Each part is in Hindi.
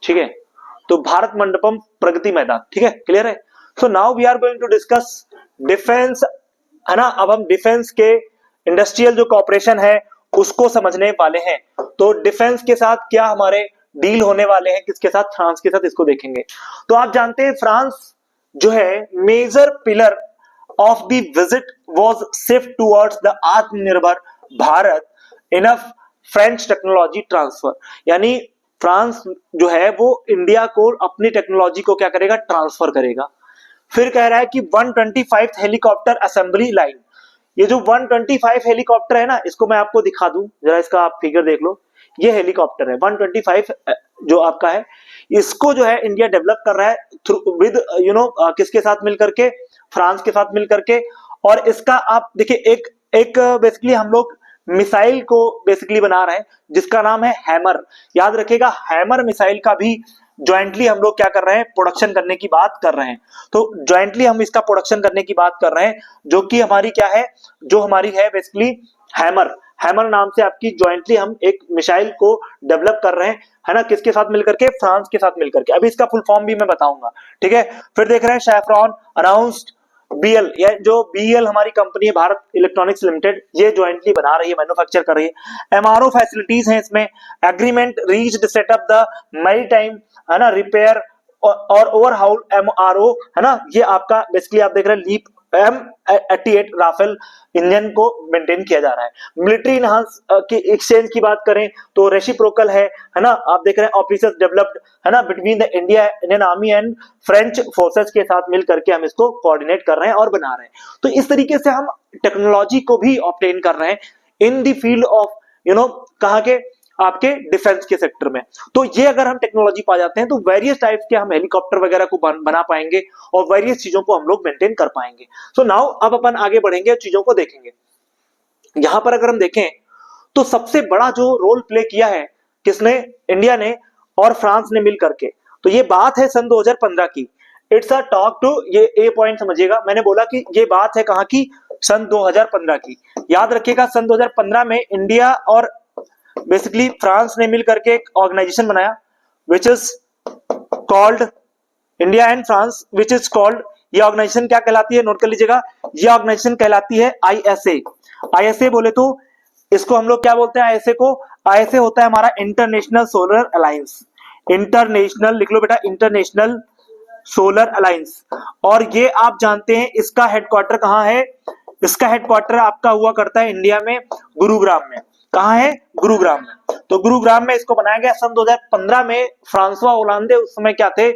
ठीक है, तो भारत मंडपम प्रगति मैदान, ठीक है, क्लियर है। So now we are going to discuss defence, है ना। अब हम डिफेंस के इंडस्ट्रियल जो कॉपरेशन है उसको समझने वाले हैं। तो डिफेंस के साथ क्या हमारे डील होने वाले हैं, किसके साथ, फ्रांस के साथ, इसको देखेंगे। तो आप जानते हैं फ्रांस जो है major pillar of the visit was shift towards the Atmanirbhar Bharat enough French technology transfer, यानी फ्रांस जो है वो इंडिया को अपनी टेक्नोलॉजी को क्या करेगा, ट्रांसफर करेगा। फिर कह रहा है कि 125 हेलीकॉप्टर असेंबली लाइन, ये जो 125 हेलीकॉप्टर है ना, इसको मैं आपको दिखा दूं जरा, इसका आप फिगर देख लो। ये हेलीकॉप्टर है 125 जो आपका है, इसको जो है इंडिया डेवलप कर रहा है विद किसके साथ मिलकर के, फ्रांस के साथ मिलकर के। और इसका आप देखिए एक बेसिकली हम लोग मिसाइल को बेसिकली बना रहे हैं जिसका नाम है हैमर। याद रखिएगा, हैमर मिसाइल का भी ज्वाइंटली हम लोग क्या कर रहे हैं, प्रोडक्शन करने की बात कर रहे हैं। तो ज्वाइंटली हम इसका प्रोडक्शन करने की बात कर रहे हैं, जो कि हमारी क्या है, जो हमारी है बेसिकली हैमर। हैमर नाम से आपकी ज्वाइंटली हम एक मिसाइल को डेवलप कर रहे हैं, है ना, किसके साथ मिलकर के, फ्रांस के साथ मिलकर के। अभी इसका फुल फॉर्म भी मैं बताऊंगा, ठीक है। फिर देख रहे हैं सैफ्रॉन अनाउंस्ड बीएल, या जो बीएल हमारी कंपनी है भारत इलेक्ट्रॉनिक्स लिमिटेड, ये ज्वाइंटली बना रही है, मैन्युफैक्चर कर रही है। एमआरओ फैसिलिटीज हैं इसमें, agreement reached setup the maritime, है ना, रिपेयर और ओवरहाउल एमआरओ, है ना। ये आपका बेसिकली आप देख रहे हैं लीप M88 राफेल इंजन को मेंटेन किया जा रहा है। मिलिट्री इनहांस की एक्सचेंज की बात करें तो रेसिप्रोकल है ना। आप देख रहे हैं ऑफिसर्स डेवलप्ड, है ना, between the Indian army and French forces के साथ मिल करके हम इसको कोऑर्डिनेट कर रहे हैं और बना रहे हैं। तो इस तरीके से हम टेक्नोलॉजी को भी ऑब्टेन कर रहे हैं इन द फील्ड ऑफ कहां के, आपके डिफेंस के सेक्टर में। तो ये अगर हम टेक्नोलॉजी पा जाते हैं तो वेरियस टाइप्स के हम हेलीकॉप्टर वगैरह को बना पाएंगे और वेरियस चीजों को हम लोग मेंटेन कर पाएंगे। सो नाउ अब अपन आगे बढ़ेंगे और चीजों को देखेंगे। यहां पर अगर हम देखें तो सबसे बड़ा जो रोल प्ले किया है किसने, इंडिया ने और फ्रांस ने मिल करके। तो ये बात है सन 2015 की। इट्स अ टॉक टू, ये पॉइंट समझिएगा, मैंने बोला कि ये बात है कहां की, सन 2015 की। याद रखिएगा सन 2015 में इंडिया और बेसिकली फ्रांस ने मिल करके एक ऑर्गेनाइजेशन बनाया which is called India and France, which is called, ये ऑर्गेनाइजेशन क्या कहलाती है, नोट कर लीजिएगा, ये ऑर्गेनाइजेशन कहलाती है आईएसए। आईएसए बोले तो इसको हम लोग क्या बोलते हैं, आईएसए को, आईएसए होता है हमारा इंटरनेशनल सोलर अलायंस। इंटरनेशनल लिख लो बेटा, इंटरनेशनल सोलर अलायंस। और ये आप जानते हैं इसका हेडक्वार्टर कहां है, इसका हेडक्वार्टर आपका हुआ करता है इंडिया में गुरुग्राम में। कहां है, गुरुग्राम में। तो गुरुग्राम में इसको बनाया गया सन 2015 में। फ्रांसवा ओलांदे उस समय क्या थे,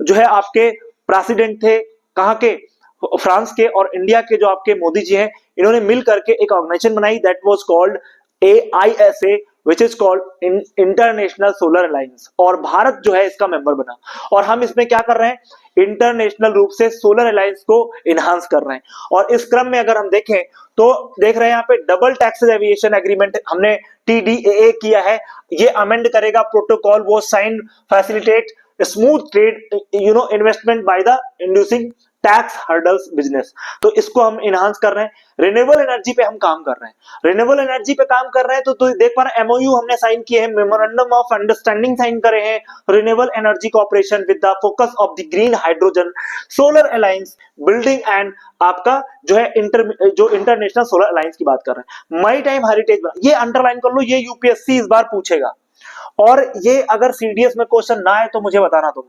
जो है आपके प्रेसिडेंट थे, कहां के, फ्रांस के। और इंडिया के जो आपके मोदी जी हैं, इन्होंने मिल करके एक ऑर्गेनाइजेशन बनाई that was called AISA which is called international solar alliance. और भारत जो है इसका मेंबर बना। और हम इसमें क्या कर रहे हैं, इंटरनेशनल रूप से सोलर अलायंस को इनहांस कर रहे हैं। और इस क्रम में अगर हम देखें तो देख रहे हैं यहाँ पे डबल टैक्सेस एविएशन एग्रीमेंट हमने TDAA किया है। ये अमेंड करेगा प्रोटोकॉल, वो sign facilitate smooth trade investment by the inducing tax hurdles business. तो इसको हम इनहांस कर रहे हैं। रिन्यूएबल एनर्जी पे हम काम कर रहे हैं, रिन्यूएबल एनर्जी पे काम कर रहे हैं। तो देख पा रहे MOU हमने साइन किए हैं, मेमोरेंडम ऑफ अंडरस्टैंडिंग साइन करे हैं, renewable energy corporation with the focus of the green hydrogen solar alliance building and आपका जो है इंटरनेशनल सोलर अलायंस की बात कर रहे हैं। माई टाइम हेरिटेज, ये अंडरलाइन कर लो, ये UPSC इस बार पूछेगा। और ये अगर CDS में क्वेश्चन ना आए तो मुझे बताना तुम,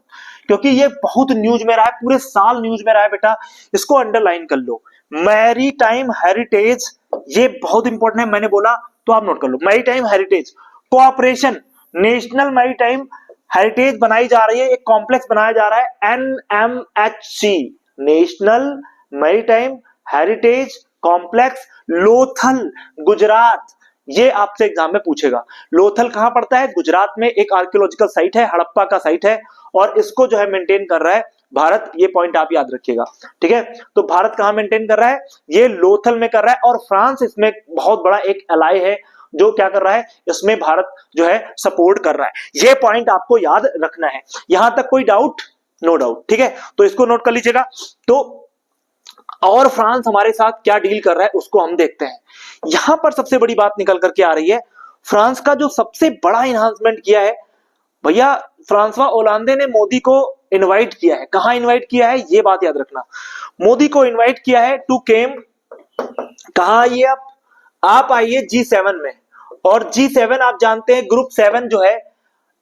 क्योंकि ये बहुत न्यूज में रहा है, पूरे साल न्यूज में रहा है बेटा, इसको अंडरलाइन कर लो। मैरीटाइम हेरिटेज, ये बहुत इंपॉर्टेंट है, मैंने बोला तो आप नोट कर लो। Maritime heritage cooperation, national maritime heritage बनाई जा रही है, एक कॉम्प्लेक्स बनाया जा रहा है NMHC, national maritime heritage complex, Lothal, Gujarat. ये आपसे एग्जाम में पूछेगा। लोथल कहां पड़ता है, गुजरात में, एक आर्कियोलॉजिकल साइट है, हड़प्पा का साइट है। और इसको जो है मेंटेन कर रहा है भारत, ये पॉइंट आप याद रखिएगा, ठीक है। तो भारत कहां मेंटेन कर रहा है, ये लोथल में कर रहा है। और फ्रांस इसमें बहुत बड़ा एक एलाई है जो क्या कर रहा है, इसमें भारत जो है सपोर्ट कर रहा है। ये पॉइंट आपको याद रखना है। यहां तक कोई डाउट, नो डाउट, ठीक है। तो इसको नोट कर लीजिएगा। तो और फ्रांस हमारे साथ क्या डील कर रहा है उसको हम देखते हैं। यहां पर सबसे बड़ी बात निकल करके आ रही है, फ्रांस का जो सबसे बड़ा इन्हांसमेंट किया है भैया फ्रांसवा ओलांदे ने मोदी को इनवाइट किया है। कहां इनवाइट किया है, ये बात याद रखना। मोदी को इनवाइट किया है टू केम, कहां आइए आप आइए G7 में। और G7 आप जानते हैं ग्रुप 7 जो है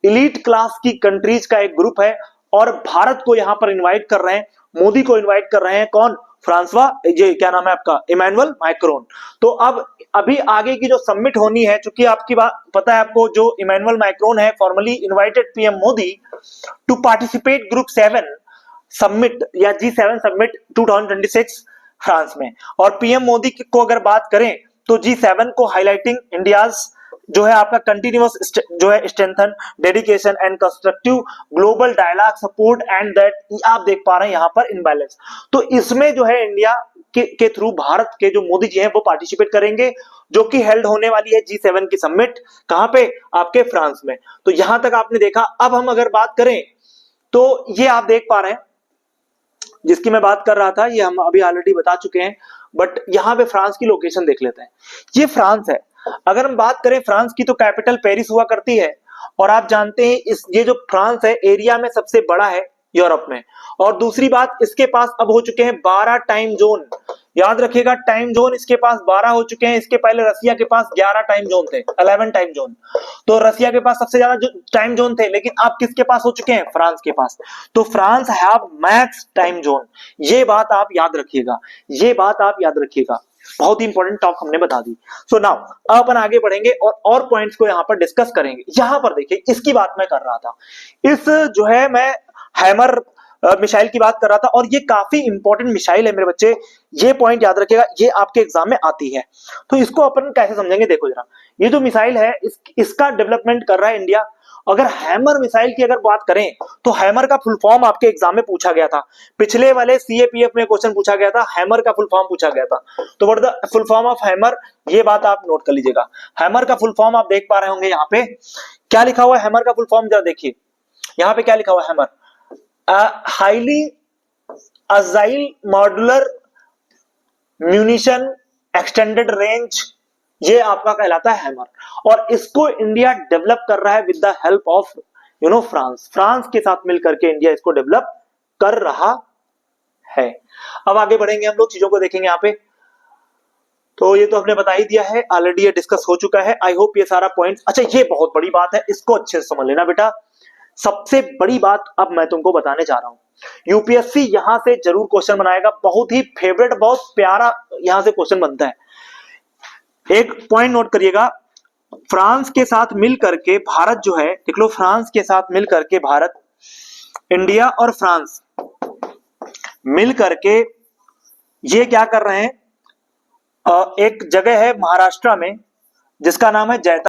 इलीट क्लास की कंट्रीज का एक ग्रुप है, और भारत को यहां पर इनवाइट कर रहे हैं, मोदी को इनवाइट कर रहे हैं कौन, फ्रांसवा, ये क्या नाम है आपका, इमैनुअल मैक्रोन। तो अब अभी आगे की जो समिट होनी है, चूंकि आपकी बात पता है आपको, जो इमैनुअल मैक्रोन है formally invited PM Modi to participate group 7 summit या G7 समिट 2026 फ्रांस में। और पीएम मोदी को अगर बात करें तो G7 को हाईलाइटिंग इंडियाज जो है आपका कंटिन्यूअस जो है strengthen dedication and constructive global dialogue support and that आप देख पा रहे हैं यहां पर इनबैलेंस। तो इसमें जो है इंडिया के थ्रू भारत के जो मोदी जी हैं वो पार्टिसिपेट करेंगे, जो कि हेल्ड होने वाली है G7 की समिट, कहां पे, आपके फ्रांस में। तो यहां तक आपने देखा। अब हम अगर बात करें तो ये आप देख पा रहे हैं जिसकी मैं बात कर रहा था, ये हम अभी ऑलरेडी बता चुके हैं, बट यहां पे फ्रांस की लोकेशन देख लेते हैं। ये फ्रांस है। अगर हम बात करें फ्रांस की तो कैपिटल पेरिस हुआ करती है, और आप जानते हैं ये जो फ्रांस है एरिया में सबसे बड़ा है यूरोप में। और दूसरी बात, इसके पास अब हो चुके हैं 12 टाइम जोन, याद रखिएगा टाइम जोन इसके पास 12 हो चुके हैं। इसके पहले रसिया के पास 11 टाइम जोन थे, 11 टाइम जोन। तो रसिया के पास सबसे ज्यादा टाइम जोन थे, लेकिन अब किसके पास हो चुके हैं, फ्रांस के पास। तो France have max time zone, ये बात आप याद रखिएगा, ये बात आप याद रखिएगा। बहुत ही इंपॉर्टेंट टॉक हमने बता दी। सो नाउ अब अपन आगे बढ़ेंगे और पॉइंट्स को यहां पर डिस्कस करेंगे। यहां पर देखिए इसकी बात मैं कर रहा था, इस जो है मैं हैमर मिसाइल की बात कर रहा था, और ये काफी इंपॉर्टेंट मिसाइल है मेरे बच्चे, ये पॉइंट याद रखिएगा, ये आपके एग्जाम में आती है। तो इसको अपन कैसे समझेंगे, देखो जरा, ये जो मिसाइल है इसका डेवलपमेंट कर रहा है इंडिया। अगर हैमर मिसाइल की अगर बात करें तो हैमर का फुल फॉर्म आपके एग्जाम में पूछा गया था, पिछले वाले CAPF में क्वेश्चन पूछा गया था, हैमर का फुल फॉर्म पूछा गया था। तो what the full form of hammer, ये बात आप नोट कर लीजिएगा। हैमर का फुल फॉर्म आप देख पा रहे होंगे यहाँ पे क्या लिखा हुआ है, हैमर का फुल फॉर्म जरा देखिए, यहाँ पे क्या लिखा हुआ है, hammer highly agile modular munition extended range, ये आपका कहलाता है हैमर। और इसको इंडिया डेवलप कर रहा है with the help of France, France के साथ मिलकर के इंडिया इसको डेवलप कर रहा है। अब आगे बढ़ेंगे हम लोग, चीजों को देखेंगे यहाँ पे। तो ये तो हमने बता ही दिया है, ऑलरेडी ये डिस्कस हो चुका है। आई होप ये सारा पॉइंट, अच्छा ये बहुत बड़ी बात है, इसको अच्छे से समझ लेना बेटा। सबसे बड़ी बात अब मैं तुमको बताने जा रहा हूं, यूपीएससी यहां से जरूर क्वेश्चन बनाएगा, बहुत ही फेवरेट, बहुत प्यारा यहां से क्वेश्चन बनता है। एक पॉइंट नोट करिएगा, फ्रांस के साथ मिल करके भारत जो है, देख लो, फ्रांस के साथ मिल करके भारत, इंडिया और फ्रांस मिल करके ये क्या कर रहे हैं, एक जगह है महाराष्ट्र में जिसका नाम है जैता